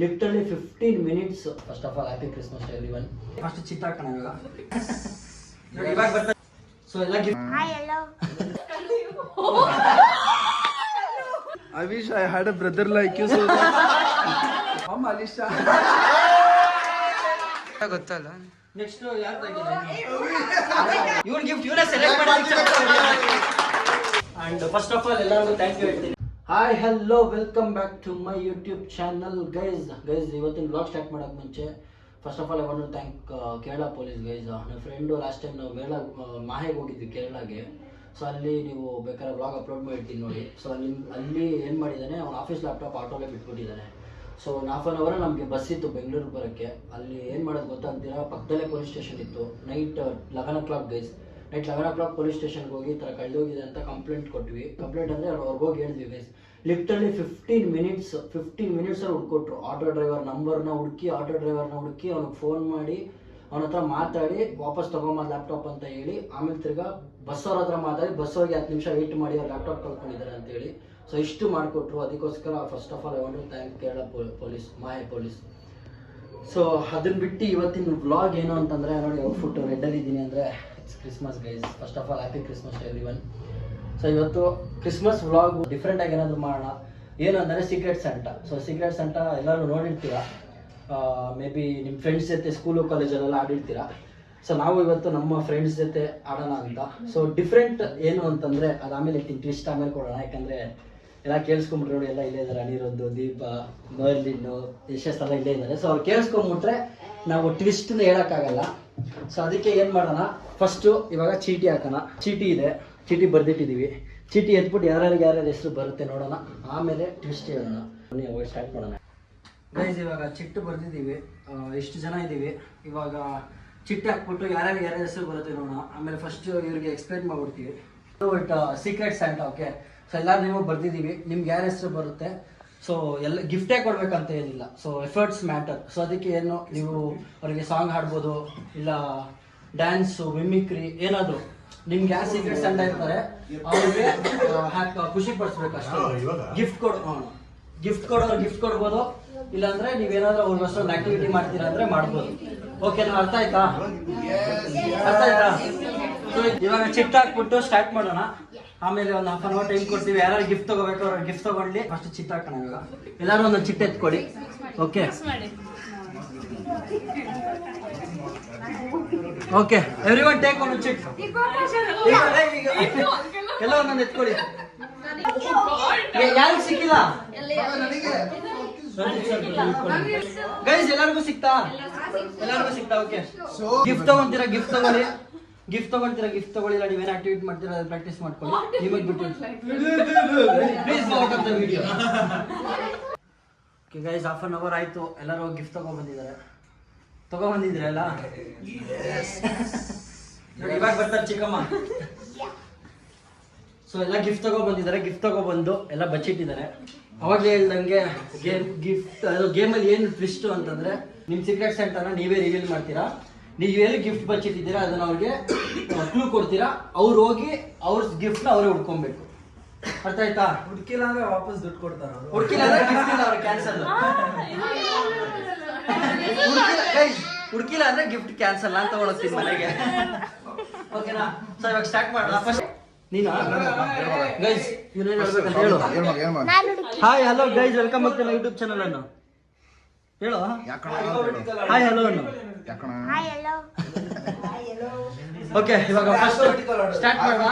Literally 15 minutes. First of all happy Christmas to everyone. First ಚಿತ್ತ ಹಾಕೋಣ ಇವಾಗ. ನೋಡಿ ಇವಾಗ ಬರ್ತಾ ಸೊ ಎಲ್ಲ hi hello. I wish I had a brother like you so that Mom Alisha ಗೊತ್ತಲ್ಲ. Next ಯಾರು ತೆಗಿಲ್ಲ ಇವನ್ ಗಿಫ್ಟ್ ಇವನೇ ಸೆಲೆಕ್ಟ್ ಮಾಡಿ. ಅಂಡ್ ಫಸ್ಟ್ ಆಫ್ ಆಲ್ ಎಲ್ಲರಿಗೂ ಥ್ಯಾಂಕ್ ಯು ಹೇಳ್ತೀನಿ. Hi hello welcome back to my YouTube channel guys. ಇವತ್ತಿನ blog start ಮಾಡೋಕೆ ಮುಂಚೆ first of all I want to thank Kerala police guys. ನನ್ನ ಫ್ರೆಂಡು ಲಾಸ್ಟ್ ಟೈಮ್ ನಾವು ಮಾಹೆಗೆ ಹೋಗಿದ್ವಿ ಕೇರಳಗೆ. ಸೊ ಅಲ್ಲಿ ನೀವು ಬೇಕಾದ್ರೆ ಬ್ಲಾಗ್ ಅಪ್ಲೋಡ್ ಮಾಡಿರ್ತೀನಿ ನೋಡಿ. ಸೊ ಅಲ್ಲಿ ಏನು ಮಾಡಿದ್ದಾನೆ, ಅವ್ನ ಆಫೀಸ್ ಲ್ಯಾಪ್ಟಾಪ್ ಆಟೋಲೇ ಬಿಟ್ಬಿಟ್ಟಿದ್ದಾನೆ. ಸೊ 1/2 hour ನಮಗೆ ಬಸ್ ಇತ್ತು ಬೆಂಗಳೂರು ಬರೋಕ್ಕೆ. ಅಲ್ಲಿ ಏನು ಮಾಡೋದು ಗೊತ್ತಾಗ್ತೀರಾ, ಪಕ್ಕದಲ್ಲೇ ಪೊಲೀಸ್ ಸ್ಟೇಷನ್ ಇತ್ತು. Night 11 o'clock guys. Night 11 o'clock police ಸ್ಟೇಷನ್ಗೆ ಹೋಗಿ ಈ ಥರ ಕಳೆದೋಗಿದೆ ಅಂತ ಕಂಪ್ಲೇಂಟ್ ಕೊಟ್ವಿ. ಕಂಪ್ಲೇಂಟ್ ಅಂದರೆ ಅವ್ರಿಗೆ ಹೋಗಿ ಹೇಳಿದ್ವಿ ಗೈಸ್. ಲಿಟ್ರಲಿ 15 minutes ಅಲ್ಲಿ ಹುಡ್ಕೊಟ್ರು. ಆಟೋ ಡ್ರೈವರ್ ನಂಬರ್ನ ಹುಡುಕಿ ಅವ್ನಿಗೆ ಫೋನ್ ಮಾಡಿ ಅವನ ಹತ್ರ ಮಾತಾಡಿ ವಾಪಸ್ ತೊಗೊಂಬಂದು ಲ್ಯಾಪ್ಟಾಪ್ ಅಂತ ಹೇಳಿ, ಆಮೇಲೆ ತಿರ್ಗಾ ಬಸ್ ಅವ್ರ ಹತ್ರ ಮಾತಾಡಿ ಬಸ್ ಅವ್ರಿಗೆ 10 ನಿಮಿಷ ವೆಯ್ಟ್ ಮಾಡಿ ಅವ್ರು ಲ್ಯಾಪ್ಟಾಪ್ ಕಳ್ಕೊಂಡಿದ್ದಾರೆ ಅಂತ ಹೇಳಿ. ಸೊ ಇಷ್ಟು ಮಾಡಿಕೊಟ್ರು. ಅದಕ್ಕೋಸ್ಕರ first of all I want to thank Kerala police, Mahe police. So ಅದನ್ನ ಬಿಟ್ಟು ಇವತ್ತಿನ ವ್ಲಾಗ್ ಏನು ಅಂತಂದರೆ ನೋಡಿ, ಔಟ್ಫುಟ್ ರೆಡ್ಡಲ್ಲಿ ಇದ್ದೀನಿ ಅಂದರೆ it's Christmas guys. First of all happy Christmas to everyone. So ಇವತ್ತು ಕ್ರಿಸ್ಮಸ್ ವ್ಲಾಗ್ ಡಿಫ್ರೆಂಟಾಗಿ ಏನಾದರೂ ಮಾಡೋಣ. ಏನು ಅಂದರೆ secret Santa. So secret Santa ಎಲ್ಲರೂ ನೋಡಿರ್ತೀರ, ಮೇ ಬಿ ನಿಮ್ಮ ಫ್ರೆಂಡ್ಸ್ ಜೊತೆ ಸ್ಕೂಲು ಕಾಲೇಜಲ್ಲೆಲ್ಲ ಆಡಿರ್ತೀರ. ಸೊ ನಾವು ಇವತ್ತು ನಮ್ಮ ಫ್ರೆಂಡ್ಸ್ ಜೊತೆ ಆಡೋಣ ಅಂತ. ಸೊ ಡಿಫ್ರೆಂಟ್ ಏನು ಅಂತಂದರೆ ಅದು ಆಮೇಲೆ ಟ್ವಿಸ್ಟ್ ಆಮೇಲೆ ಕೊಡೋಣ. ಯಾಕಂದರೆ ಎಲ್ಲ ಕೇಳಿಸ್ಕೊಂಬಿಟ್ರೆ ನೋಡಿ, ಎಲ್ಲ ಇಲ್ಲೇ ಇದ್ದಾರೆ. ಅನಿರುದ್ದು, ದೀಪ, ಮರ್ಲಿನ್ನು, ಯಶಸ್ ಎಲ್ಲ ಇಲ್ಲೇ ಇದ್ದಾರೆ. ಸೊ ಅವ್ರು ಕೇಳಿಸ್ಕೊಂಬಿಟ್ರೆ ನಾವು ಟ್ವಿಸ್ಟ್ನ ಹೇಳೋಕ್ಕಾಗಲ್ಲ. ಸೊ ಅದಕ್ಕೆ ಏನು ಮಾಡೋಣ, ಫಸ್ಟು ಇವಾಗ ಚೀಟಿ ಹಾಕೋಣ. ಚೀಟಿ ಇದೆ, ಚೀಟಿ ಬರೆದಿಟ್ಟಿದ್ದೀವಿ. ಚೀಟಿ ಎತ್ಬಿಟ್ಟು ಯಾರ್ಯಾರು ಹೆಸರು ಬರುತ್ತೆ ನೋಡೋಣ, ಆಮೇಲೆ ಟ್ವಿಸ್ಟ್ ಹೇಳೋಣ. ಅವಾಗ ಸ್ಟಾರ್ಟ್ ಮಾಡೋಣ ಗೈಸ್. ಇವಾಗ ಚಿಟ್ಟು ಬರೆದಿದ್ದೀವಿ, ಎಷ್ಟು ಜನ ಇದ್ದೀವಿ. ಇವಾಗ ಚಿಟ್ಟು ಹಾಕ್ಬಿಟ್ಟು ಯಾರ್ಯಾರು ಹೆಸರು ಬರುತ್ತೆ ನೋಡೋಣ. ಆಮೇಲೆ ಫಸ್ಟ್ ಇವ್ರಿಗೆ ಎಕ್ಸ್ಪ್ಲೈನ್ ಮಾಡ್ಬಿಡ್ತೀವಿ. But secret Santa. Okay, so ಎಲ್ಲರೂ ನೀವು ಬರ್ದಿದ್ದೀವಿ. ನಿಮ್ಗೆ ಯಾರ ಹೆಸರು ಬರುತ್ತೆ, ಸೊ ಎಲ್ಲ ಗಿಫ್ಟೇ ಕೊಡ್ಬೇಕಂತ ಏನಿಲ್ಲ. So efforts matter. ಸೊ ಅದಕ್ಕೆ ಏನು, ನೀವು ಅವರಿಗೆ ಸಾಂಗ್ ಹಾಡ್ಬೋದು, ಇಲ್ಲ ಡ್ಯಾನ್ಸು, ಮಿಮಿಕ್ರಿ, ಏನಾದರೂ ನಿಮ್ಗೆ ಯಾವ ಸೀಕ್ರೆಟ್ ಸ್ಯಾಂಟಾ ಇರ್ತಾರೆ ಅವ್ರಿಗೆ ಖುಷಿ ಪಡಿಸ್ಬೇಕು ಅಷ್ಟೇ. ಗಿಫ್ಟ್ ಕೊಡೋರು ಗಿಫ್ಟ್ ಕೊಡ್ಬೋದು, ಇಲ್ಲಾಂದ್ರೆ ನೀವೇನಾದ್ರೂ ಅವ್ರಿಗೋಸ್ಕರ ಒಂದು ಆಕ್ಟಿವಿಟಿ ಮಾಡ್ತೀರಾ ಅಂದ್ರೆ ಮಾಡ್ಬೋದು. ಓಕೆನಾ, ಅರ್ಥ ಆಯ್ತಾ? ಸೊ ಇವಾಗ ಚಿಟ್ ಹಾಕ್ಬಿಟ್ಟು ಸ್ಟಾರ್ಟ್ ಮಾಡೋಣ. ಆಮೇಲೆ ಒಂದು 1/2 hour ಟೈಮ್ ಕೊಡ್ತೀವಿ. ಯಾರು ಗಿಫ್ಟ್ ತಗೋಬೇಕು ಅವ್ರು ಗಿಫ್ಟ್ ತಗೊಳ್ಳಿ. ಫಸ್ಟ್ ಚಿಟ್ ಹಾಕೋಣ. ಇವಾಗ ಎಲ್ಲರೂ ಒಂದು ಚಿಟ್ ಎತ್ಕೊಡಿ. ಓಕೆ ಓಕೆ, ಎವ್ರಿವನ್ ಟೇಕ್ ಒಂದು ಚಿಟ್. ಎಲ್ಲ ಒಂದೊಂದು ಎತ್ಕೊಳ್ಳಿ. ಯಾರಿಗೂ ಸಿಕ್ಕಿಲ್ಲ ಗೈಸ್? ಎಲ್ಲರಿಗೂ ಸಿಕ್ತಾ? Okay, gift ತಗೊಂತೀರಾ? ಗಿಫ್ಟ್ ತಗೊಳ್ಳಿಲ್ಲ. ನೀವೇನು ಆಕ್ಟಿವಿಟಿ ಮಾಡ್ತೀರಾ ಅದು ಪ್ರಾಕ್ಟೀಸ್ ಮಾಡ್ಕೊಳ್ಳಿ. ನಿಮಗೆ ಬಿಟ್ಟು please out of the video. Okay guys, 1/2 hour ಆಯ್ತು. ಎಲ್ಲರೂ ಗಿಫ್ಟ್ ತಗೊಂಡ್ಬಂದಿದ್ದೀರಲ್ಲ. ಇವಾಗ ಬರ್ತಾರೆ ಚಿಕ್ಕಮ್ಮ. ಸೊ ಎಲ್ಲ ಗಿಫ್ಟ್ ತಗೊಬಂದು ಎಲ್ಲ ಬಚ್ಚಿಟ್ಟಿದ್ದಾರೆ. ಅವಾಗಲೇ ಹೇಳ್ದಂಗೆ ಗೇಮಲ್ಲಿ ಏನು ಟ್ವಿಸ್ಟು ಅಂತಂದರೆ, ನಿಮ್ಮ ಸೀಕ್ರೆಟ್ ಸೆಂಟರ್ನ ನೀವೇ ರಿವೀಲ್ ಮಾಡ್ತೀರಾ. ನೀವು ಎಲ್ಲಿ ಗಿಫ್ಟ್ ಬಚ್ಚಿಟ್ಟಿದ್ದೀರಾ ಅದನ್ನು ಅವ್ರಿಗೆ ಕ್ಲೂ ಕೊಡ್ತೀರಾ. ಅವ್ರು ಹೋಗಿ ಅವ್ರ ಗಿಫ್ಟ್ನ ಅವರೇ ಹುಡ್ಕೊಬೇಕು. ಅರ್ಥ ಆಯ್ತಾ? ಹುಡುಕಿಲ್ಲ ಅಂದ್ರೆ ವಾಪಸ್ ದುಡ್ಡು ಕೊಡ್ತಾರ. ಹುಡುಕಿಲ್ಲ ಅಂದ್ರೆ ಗಿಫ್ಟ್ ಇಲ್ಲ, ಅವ್ರಿಗೆ ಕ್ಯಾನ್ಸಲ್. ಹುಡುಕಿಲ್ಲ ಅಂದ್ರೆ ಗಿಫ್ಟ್ ಕ್ಯಾನ್ಸಲ್ ಅಂತ ಹೋಗ್ತೀನಿ ಮನೆಗೆ. ಓಕೆನಾ? ಸೊ ಇವಾಗ ಸ್ಟಾರ್ಟ್ ಮಾಡೋಣ. ಫಸ್ಟ್ ನೀನು ಗೈಸ್ ಇವನೇನು ಹೇಳ್ಬೇಕಂತ ಹೇಳು. Hi hello guys, welcome back to my YouTube channel ಅನ್ನು ಹೇಳು. ಹಾಯ್ ಹಲೋ ಅನ್ನು. Hi hello. ಓಕೆ, ಇವಾಗ ಫಸ್ಟ್ ಸ್ಟಾರ್ಟ್ ಮಾಡೋಣ.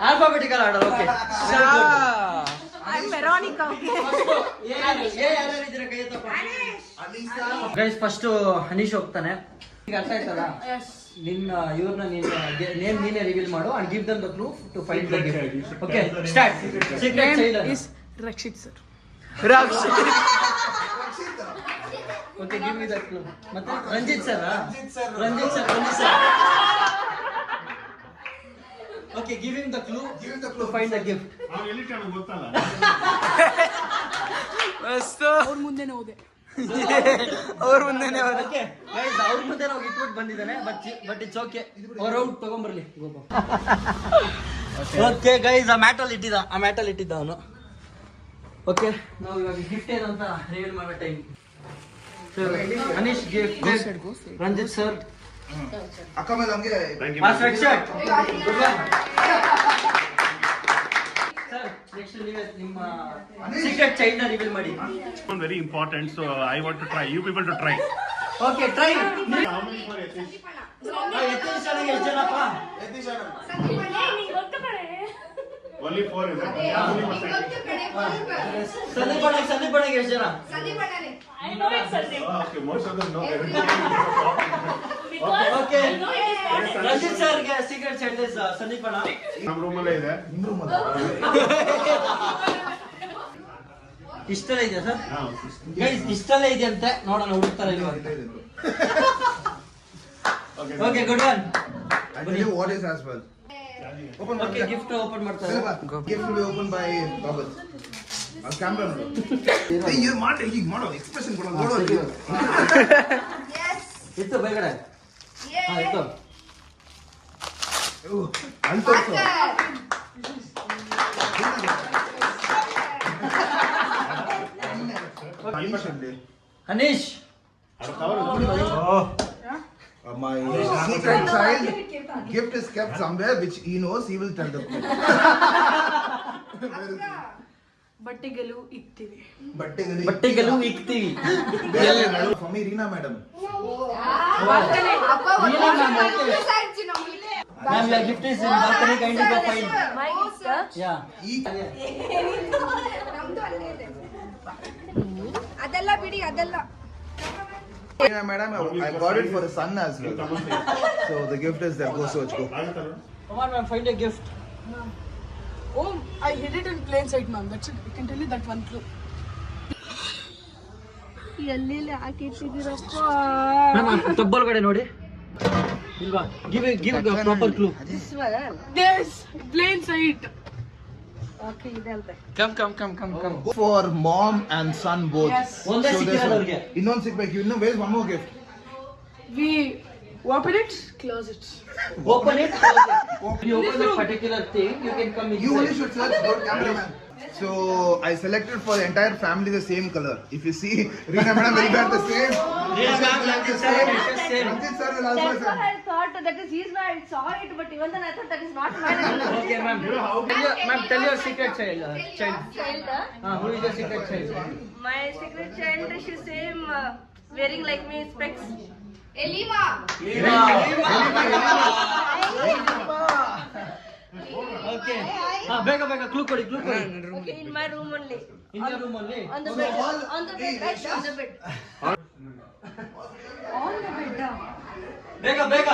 Alphabetical order. Okay, guys first Hanish ಹೋಗ್ತಾನೆ. ಈಗ ಅರ್ಥ ಆಯ್ತಲ್ಲ? ಇವ್ರನ್ನ ನೀನೇ ರಿವೀಲ್ ಮಾಡು and give them the clue to find the gift. Okay, start. Secret name is Rakshit sir. Okay, give me that clue. ಮತ್ತೆ Ranjit sir. Okay, give him the clue to find the gift. ನಾನು ಎಲ್ಲಿ ಕಾಣೋ ಗೊತ್ತಲ್ಲ. ಅವ್ರ ಮುಂದೆನೇ ಹೋದೆ. ಅವ್ರ ಮುಂದೆನೇ ಓಕೆ ಗೈಸ್, ಅವ್ರ ಮುಂದೆ ನಾವು ಇಟ್ಬಿಟ್ಟು ಬಂದಿದ್ದಾನೆ. But it's okay. ಅವ್ರ ಔಟ್ ತಗೊಂಬರ್ಲಿ. ಓಕೆ ಗೈಸ್, ಆ ಮ್ಯಾಟಲ್ಲಿ ಇಟ್ಟಿದ್ದ ಅವನು. ಓಕೆ ನಾವು ಇವಾಗ ಗಿಫ್ಟ್ ಏನು ಅಂತ ರಿವೀಲ್ ಮಾಡೋ time. Aneesh gift, Ranjit sir ಅಕ್ಕ ಮೇಲೆ ನಮಗೆ ಸ್ವೆಟ್ ಶರ್ಟ್ ಸರ್. ನೆಕ್ಸ್ಟ್ ನೀವೇ ನಿಮ್ಮ ಸೀಕ್ರೆಟ್ ಚೈಲ್ಡ್ ರಿವೀಲ್ ಮಾಡಿ. One very important, so I want to try. You people to try. Okay try. How many for Yatish? ಎತ್ತಿನ ಶಾಲೆಗೆ ಎಷ್ಟು ಜನಪ್ಪ? Only 4 is it? ಸಂದೀಪ್ ಅಣ್ಣಗೆ ಎಷ್ಟು ಜನ? Oh, okay, most of them know everything. Okay Ranjit ಸರ್ಗೆ secret child Sandeep ಅಣ್ಣ. ನಮ್ಮ ರೂಮಲ್ಲೇ ಇದೆ. ಇಷ್ಟಲ್ಲೇ ಇದೆಯಾ ಸರ್? ಗೈಸ್ ಇಷ್ಟಲ್ಲೇ ಇದೆ ಅಂತೆ, ನೋಡೋಣ ಹುಡುಕ್ತಾರೆ ಇಲ್ವಾ ಅಂತ. Okay good one. I tell you what is as well. Open. Okay gift open ಮಾಡ್ತಾರೆ. Gift will be opened by Babal. Our camera. Hey, you model expression ಕೊಡು. ನೋಡು. ಇತ್ತು ಬೇಗಡೆ. ಹಾ ಇತ್ತು. ಅಂತ Anish my secret child gift is kept somewhere which he knows he will tell the people. ಬಟ್ಟೆಗಳು ಇಕ್ತಿವಿ. ಬಟ್ಟೆಗಳು ಇಕ್ತೀವಿ. For me, Reena madam. Ma'am, your gift is in balcony, kindly go find. My gift? Yeah. ಅದೆಲ್ಲ ಬಿಡಿ, ಅದೆಲ್ಲ. Reena madam, I got it for the son as well. So the gift is there. Go search, go. Come on, ma'am, find a gift. Oh, I hid it in plain sight, ma'am. That's it. I can tell you that one clue. ಎಲ್ಲೆಲ್ಲಿ ಹಾಕಿಟ್ಟಿದ್ದೀರಪ್ಪ? Ma'am, ಟಬ್ಬಲ್ ಕಡೆ ನೋಡಿ. ಇಲ್ವಾ? Give a proper clue. Yes, plain sight. Okay, ಇದೆ ಅಲ್ದೆ. Come. For mom and son both. Yes. ಒಂದೇ So ಸಿಕ್ಕಿರೋದು ಅವ್ರಿಗೆ. ಇನ್ನೊಂದು ಸಿಗ್ಬೇಕು. ಇನ್ನು where's one more gift? We open it, close it. Open it. Close it. You open that particular thing, you can come inside. You only should search for cameraman. So I selected for the entire family the same color. If you see, Reena madam will got the same. Reena ma'am like the same. Ranjit sir will also That's what same. I thought, that is his one. I saw it, but even then I thought that is not mine. Okay, ma'am. Ma'am, tell your secret child. Child, Who is your secret child? my secret child, she's same, wearing like me specs. Elima. Okay. ಬೇಗ clue ಕೊಡಿ. Okay, in my room only. In your room only. On the bed, right on the bed. On the bed. ಬೇಗ.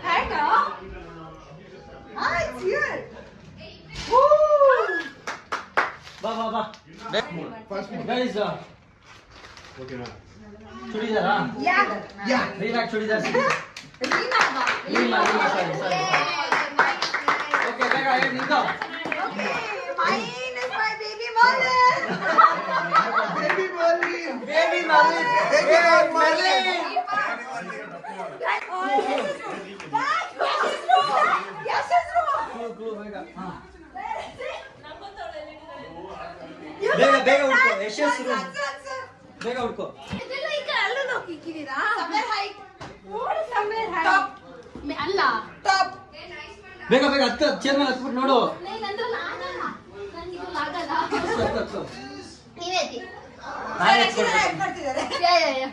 Hang it's here. ಬಾ. First one. Guys, Okay, ma'am. ಚೂಡಿದಾರಾ? Yeah. Reena churidar. Reena, sorry. Okay, ಬೇಗ ಹೇಳಿ ನಿಂತು. Okay, mine is my baby Marlin. Baby Molly. Baby Marlin. Yes, it's wrong. Clue, ಬೇಗ. ಬೇಗ ಹುಡ್ಕೋ. ಯಶಸ್ room. ಬೇಗ ಹುಡ್ಕೋ. ಇದೆಲ್ಲ ಈಗ ಅಲ್ಲೂ ಕಿಕ್ಕಿದೀರಾ? Somewhere height. What is somewhere height? Top. ಅಲ್ಲ. Top. ಬೇಗ ಹತ್ತು ಚೇರ್ ಮೇಲೆ ಹತ್ಬಿಟ್ಟು ನೋಡು. ನನಗೆ ಆಗಲ್ಲ. ಹತ್ತು. ನೀವೇ ಎತ್ತಿ.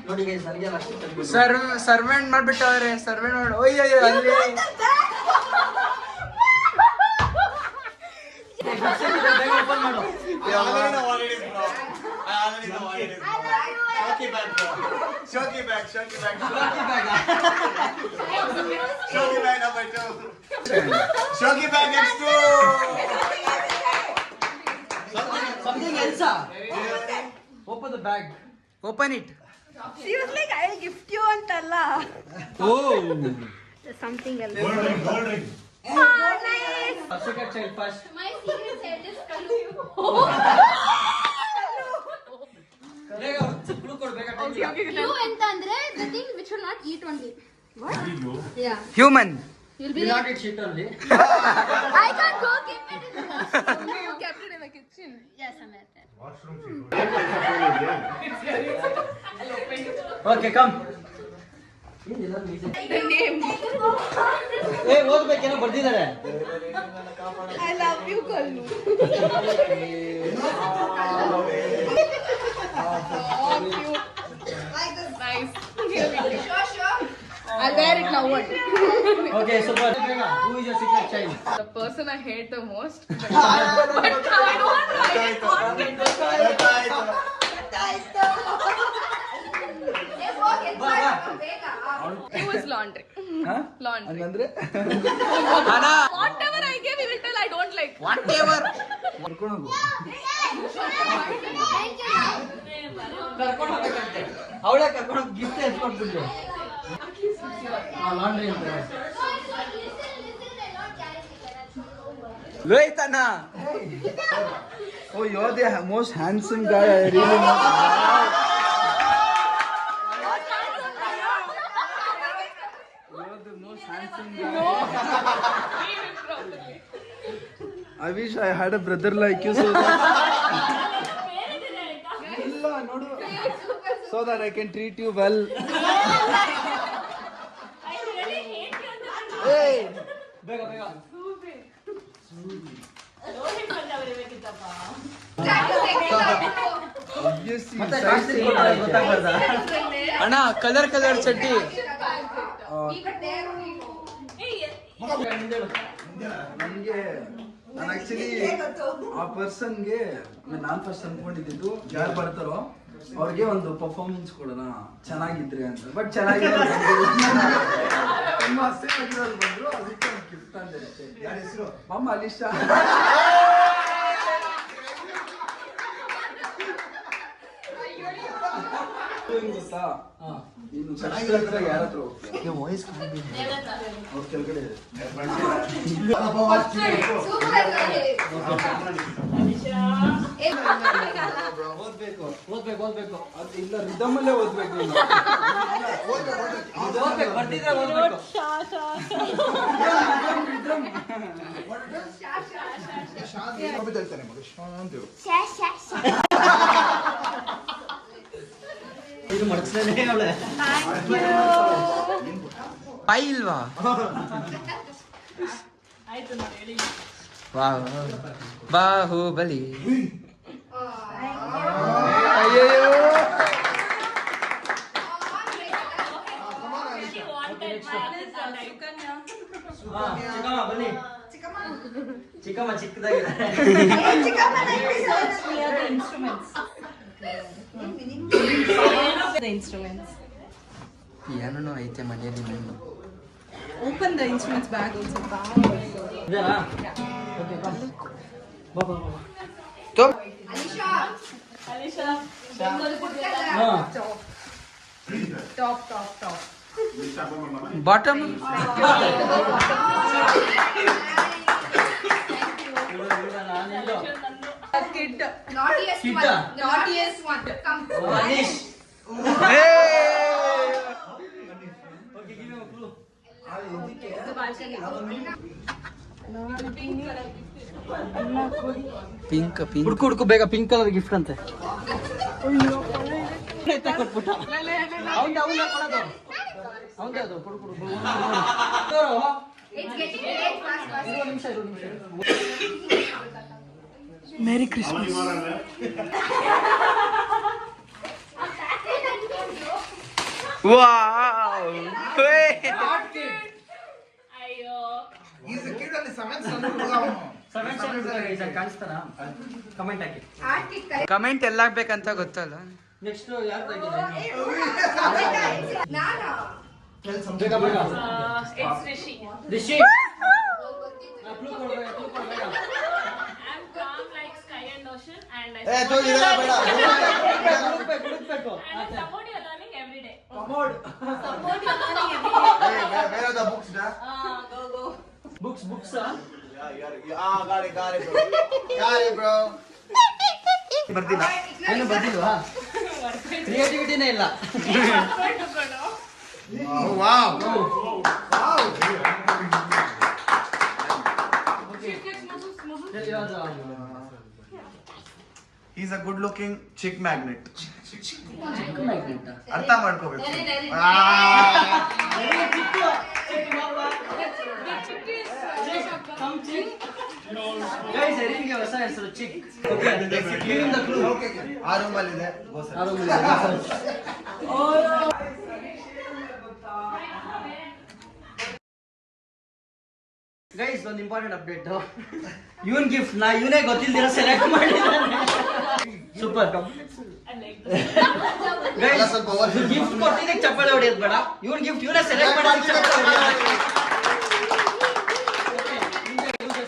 ನೋಡಿ guys, ನನಗೆ ಅಷ್ಟು ತಲೆಬಿಸಿ. ಸರ್ವೆಂಟ್ ಮಾಡ್ಬಿಟ್ಟವ್ರೆ. ಸರ್ವೆಂಟ್ ಮಾಡಿ ಅಯ್ಯೋ ಅಲ್ಲಿ. ಬೇಗ ಓಪನ್ ಮಾಡು. Shoki bag. Shoki bag. Number 2. Shoki bag next 2. Something else. Open the bag. Open it. Seriously, I'll gift you ಅಂತಲ್ಲ. Oh. Something else. Gold ring. Nice. Secret child first. My secret child is Kalu. ಬೇಗ clue ಕೊಡು ಬೇಗ. You ಎಂತ ಅಂದ್ರೆ the thing which will not eat only. What? Yeah. Human. You'll be You like, not eat shit only. I can't go keep it in the washroom. You kept it in the kitchen. Yes, I'm at that. Okay come ಏ ಓದ್ಬೇಕೇನೋ ಬರ್ದಿದ್ದಾರೆ I love you, Kallu. Nice. I'll wear it now. What? Okay super who is your secret child The person I hate the most. But I don't want He was laundry. Laundry. ಹಂಗಂದ್ರೆ Whatever I give, he will tell I don't like. ಕರ್ಕೊಂಡು ಹೋಗು. ಕರ್ಕೊಂಡು ಹೋಗ್ಬೇಕಂತೆ ಅವಳೇ ಕರ್ಕೊಂಡು ಹೋಗಿ gift ಎತ್ಕೊಂಡ್ಬಿಡ್ಲಿ laundry ಅಂತ Loitana. Oh, you're the most handsome guy I really know. You're the most handsome guy. I wish I had a brother like you so that I can treat you well. Hey. ಬೇಗ ಬೇಗ Obviously, ಮತ್ತೆ size costly ಗೊತ್ತಾಗ್ಬಾರ್ದಾ ಅಣ್ಣ colour ಚಡ್ಡಿ ನನಗೆ ನಾನು actually ಆ ಪರ್ಸನ್ಗೆ ನಾನು first ಅನ್ಕೊಂಡಿದ್ದು ಯಾರು ಬರ್ತಾರೋ ಅವ್ರಿಗೆ ಒಂದು ಪರ್ಫಾರ್ಮೆನ್ಸ್ ಕೊಡೋಣ ಚೆನ್ನಾಗಿದ್ರೆ ಅಂತ ಬಟ್ ಚೆನ್ನಾಗಿರೋ ತುಂಬಾ ಸೇವಾಗಿರೋರು ಬಂದ್ರು ಅದಕ್ಕೆ ಒಂದು ಗಿಫ್ಟ್ ಅಂದ್ರೆ ಯಾರ ಹೆಸರು ಮಮ್ಮ ಅಲಿಶಾ ಗೊತ್ತಾ ನೀನು ಚೆನ್ನಾಗಿರೋ ಯಾರ ಹತ್ರ ಹೋಗ್ತೀಯ ವಾಯ್ಸ್ ಅವ್ರ ಕೆಳಗಡೆ ಓದ್ಬೇಕು ಅದು ಇಲ್ಲ ರಿದಮ್ ಅಲ್ಲೇ ಓದ್ಬೇಕು ನೀನು ಓದ್ಬೇಕು ಬರ್ತಿದ್ರೆ ಓದ್ಬೇಕು ಇದು ಮಡಚ್ಲೇನೆ ಅವಳೆ ಇಲ್ವಾ ಬಾಹುಬಲಿ ಅಯ್ಯಯ್ಯೋ ಚಿಕ್ಕಮ್ಮ ಬನ್ನಿ ಚಿಕ್ಕಮ್ಮ ಚಿಕ್ಕದಾಗಿದೆ The instruments. ಏನೋ ಐತೆ ಮನೆಯಲ್ಲಿ ನೀನು Open the instruments bag also. ಇದೇನಾ ಓಕೆ ಬಾ ಬಾ ಹಾ Top. Bottom Kid. Naughtiest one. Come. Anish hey okay give me a clue The balcony. Pink ಹುಡ್ಕು ಬೇಗ ಪಿಂಕ್ ಕಲರ್ ಗಿಫ್ಟ್ ಅಂತೆ ಕೊಟ್ಬಿಟ್ಟ ಅವನ ಕೊಡೋದು ಅವಂದೇ ಅದು ಕೊಡು It's getting late. ಇರು ನಿಮಿಷ Merry Christmas. Wow He's a kid on the 7th ಕಾಣಿಸ್ತಾನ ಕಮೆಂಟ್ ಹಾಕಿ Art kit. ಕಮೆಂಟ್ ಎಲ್ಲ ಹಾಕ್ಬೇಕಂತ ಗೊತ್ತಲ್ಲ ನೆಕ್ಸ್ಟ್ ಯಾರು ತೆಗಿದೆ Nana. ಬೇಗ ಬೇಗ It's Rishi. Rishi I'm calm like sky and ocean, and I ಹುಡುಕ್ಬೇಕು and I support your learning every day. ಕಮೋಡ್ Support your learning every day. Go. Books ಬರ್ದಿಲ್ಲ ಏನು ಬರ್ದಿಲ್ವಾ ಕ್ರಿಯೇಟಿವಿಟಿನೇ ಇಲ್ಲ wow is a good looking chick magnet. ಅರ್ಥ ಮಾಡ್ಕೋಬೇಕು. ಹೊಸ ಹೆಸರು ಚಿಕ್. ಆ ರೂಮಲ್ಲಿ ಇದೆ. ಗೈಸ್ ಒಂದು ಇಂಪಾರ್ಟೆಂಟ್ ಅಪ್ಡೇಟ್. ಇವನ್ ಗಿಫ್ಟ್ ನಾ ಇವನೇ ಗೊತ್ತಿಲ್ದಿರ ಸೆಲೆಕ್ಟ್ ಮಾಡಿದ್ದಾನೆ. ಸೂಪರ್ ಗೈಸ್, ಗಿಫ್ಟ್ ಕೊಟ್ಟಿದ್ದಕ್ಕೆ ಚಪ್ಪಾಳೆ ಹೊಡೆಯೋದು ಬೇಡ. ಇವನ್ ಗಿಫ್ಟ್ ಇವನೇ ಸೆಲೆಕ್ಟ್ ಮಾಡಿದ್ದಕ್ಕೆ ಚಪ್ಪಾಳೆ ಹೊಡೆಯೋದು.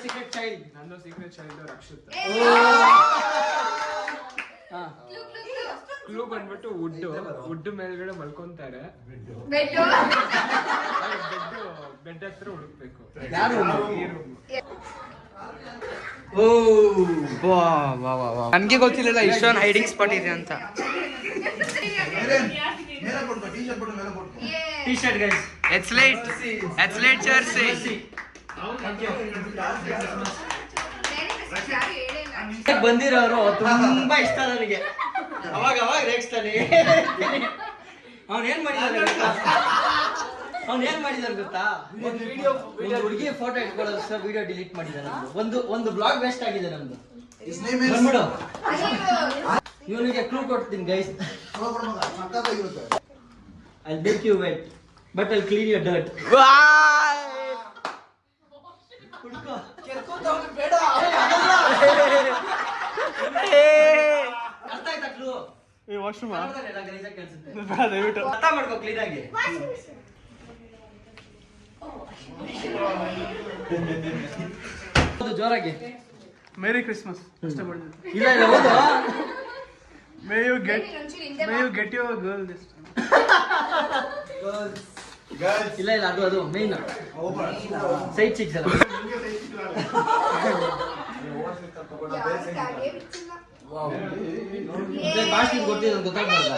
Secret child. ನಂದು ಸೀಕ್ರೆಟ್ ಚೈಲ್ಡ್ ರಕ್ಷಿತ್. ಕ್ಲೂ ಬಂದ್ಬಿಟ್ಟು ವುಡ್ ಮೇಲ್ಗಡೆ ಮಲ್ಕೊಂತಾರೆ. ಬೆಡ್ ಹತ್ರ ಹುಡುಕ್ಬೇಕು. ನನ್ಗೆ ಗೊತ್ತಿಲ್ಲ ಇಷ್ಟೊಂದು ಹೈಡಿಂಗ್ ಸ್ಪಾಟ್ ಇದೆ ಅಂತ. T shirt guys. Athlete jersey. ಬಂದಿರೋರು ತುಂಬಾ ಇಷ್ಟ ನನಗೆ. ಅವಾಗ ರೇಗಿಸ್ತಾನೆ. ಅವನೇನ್ ಮಾಡಿದಾನೆ ಗೊತ್ತಾ? ಒಂದು ಹುಡುಗಿ ಫೋಟೋ ಇಟ್ಕೊಳ್ಳೋದು ಸಹ ವಿಡಿಯೋ ಡಿಲೀಟ್ ಮಾಡಿದಾನೆ. ಒಂದು ಬ್ಲಾಗ್ ವೇಸ್ಟ್ ಆಗಿದೆ ನಮ್ದು. ಬಂದ್ಬಿಡು. ಇವನಿಗೆ ಕ್ಲೂ ಕೊಡ್ತೀನಿ guys. I'll make you wet, but I'll clean your dirt. ಅರ್ಥ ಆಯ್ತಾ ಕ್ಲೂ? ಅರ್ಥ ಮಾಡ್ಕೋ ಕ್ಲೀನ್ ಆಗಿ. ಜೋರಾಗಿ ಮೇರಿ ಕ್ರಿಸ್ಮಸ್. ಇಲ್ಲ ಹೌದು. May you get your girl this time. ಇಲ್ಲ ಅದು ಮೇನ್ ಸೈಡ್ ಚಿಕ್ಸ್ ಅಲ್ಲ. ಭಾಷೆ ಗೊತ್ತಿಲ್ಲ ಗೊತ್ತಾಗ್ಬಾರ್ದ.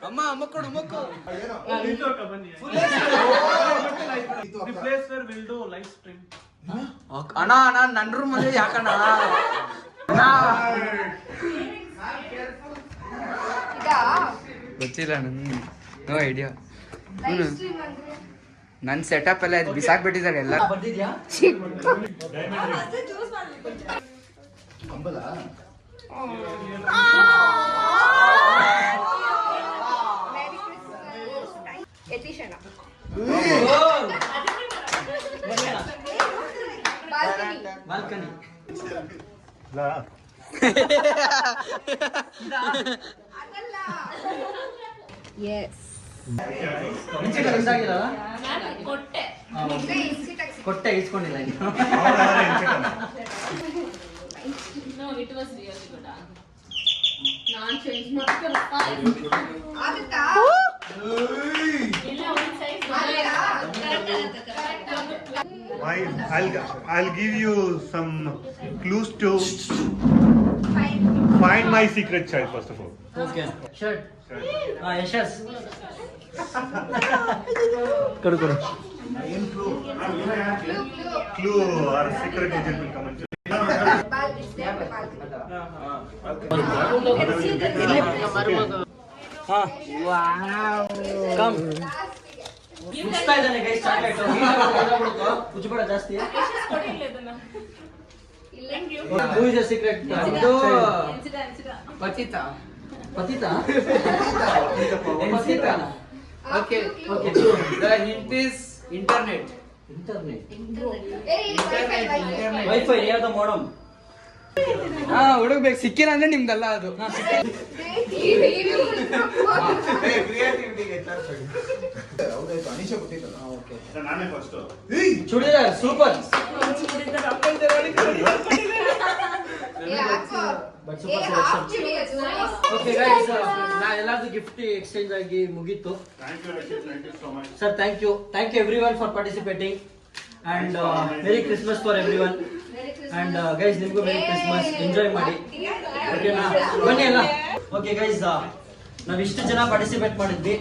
ಅಮ್ಮ ಕೊಡು ಮಕ್ಕು. The place where we'll do live stream. ಅಣ್ಣ ನನ್ನ ರೂಮಲ್ಲಿ ಯಾಕಣ್ಣ? ಗೊತ್ತಿಲ್ಲ ನನ್ಗೆ. No idea. ನನ್ನ ಸೆಟಪ್ ಎಲ್ಲ ಬಿಸಾಕ್ಬಿಟ್ಟಿದ್ದಾರೆ ಎಲ್ಲ. ಬರ್ದಿದ್ಯಾ? ಬಾಲ್ಕನಿ. ಕೊಟ್ಟೆ ಇಸ್ಕೊಂಡಿಲ್ಲ. No, it was really good. ನಾನು ಚೇಂಜ್ ಮಾಡ್ತೀನಿ. I'll give you some clues to find my secret child first of all. Okay. Shirt. ಯಶಸ್. ಕೊಡು. Clue or secret agent will come and come. ಮುಚ್ತಾ ಇದ್ದಾನೆ guys chocolate. ಮುಚ್ಚಬೇಡ ಜಾಸ್ತಿ. Who is the secret? ಪತಿತ. Okay. The hint is internet. Wifi ಯಾವ್ದು modem? ಹುಡುಕ್ಬೇಕು. ಸಿಕ್ಕಿಲ್ಲ ಅಂದ್ರೆ ನಿಮ್ದಲ್ಲ ಅದು. ನಾನೇ first. Churidar super. Okay guys, ಎಲ್ಲಾರ್ದು ಗಿಫ್ಟ್ ಎಕ್ಸ್ಚೇಂಜ್ ಆಗಿ ಮುಗೀತು. Sir thank you everyone for participating and merry Christmas for everyone. And guys ನಿಮಗೂ ಮೆರಿ ಕ್ರಿಸ್ಮಸ್. ಎಂಜಾಯ್ ಮಾಡಿ. ಓಕೆನಾ? ಬನ್ನಿ ಎಲ್ಲ. ಓಕೆ ಗೈಸ್, ನಾವ್ ಇಷ್ಟು ಜನ ಪಾರ್ಟಿಸಿಪೇಟ್ ಮಾಡಿದ್ವಿ.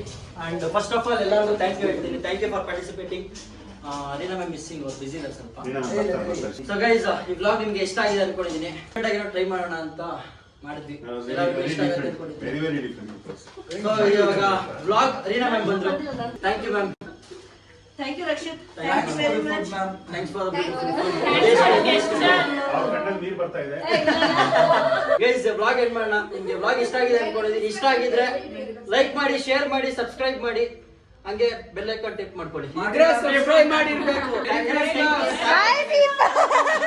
ಅಂಡ್ ಫಸ್ಟ್ ಆಫ್ ಆಲ್ ಎಲ್ಲರಿಗೂ ಥ್ಯಾಂಕ್ ಯು ಹೇಳ್ತೀನಿ. Thank you for participating. Reena ma'am missing, ಅವ್ರು ಬಿಸಿ ಇದ್ದಾರೆ ಸ್ವಲ್ಪ. ಸೊ ಗೈಸ್, ಈ ವ್ಲಾಗ್ ನಿಮ್ಗೆ ಇಷ್ಟ ಆಗಿದೆ ಅನ್ಕೊಂಡಿದ್ದೀನಿ. ಟ್ರೈ ಮಾಡೋಣ ಅಂತ ಮಾಡಿದ್ವಿ. ಎಲ್ಲರಿಗೂ ಇಷ್ಟ ಆಗುತ್ತೆ ಅನ್ಕೊಂಡಿದ್ದೀನಿ. Very very different. ಸೊ ಇವಾಗ ವ್ಲಾಗ್ ರೀನಾ ಮ್ಯಾಮ್ ಬಂದ್ರು. Thank you ma'am. Thank you, Rakshit. Thanks for very the much. food, ma'am. Thanks for ಅವ್ರ ಕಣ್ಣಲ್ಲಿ ನೀರು ಬರ್ತಾ ಇದೆ. ಗೈಸ್ ವ್ಲಾಗ್ ಎಂಡ್ ಮಾಡೋಣ. ನಿಮ್ಗೆ ವ್ಲಾಗ್ ಇಷ್ಟ ಆಗಿದೆ ಅನ್ಕೊಂಡಿದ್ದೀನಿ. ಇಷ್ಟ ಆಗಿದ್ರೆ ಲೈಕ್ ಮಾಡಿ, ಶೇರ್ ಮಾಡಿ, ಸಬ್ಸ್ಕ್ರೈಬ್ ಮಾಡಿ, ಹಂಗೆ ಬೆಲ್ ಐಕಾನ್ ಟಿಪ್ ಮಾಡ್ಕೊಳ್ಳಿ. ಸಬ್ಸ್ಕ್ರೈಬ್ ಮಾಡಿರ್ಬೇಕು. Bye, people.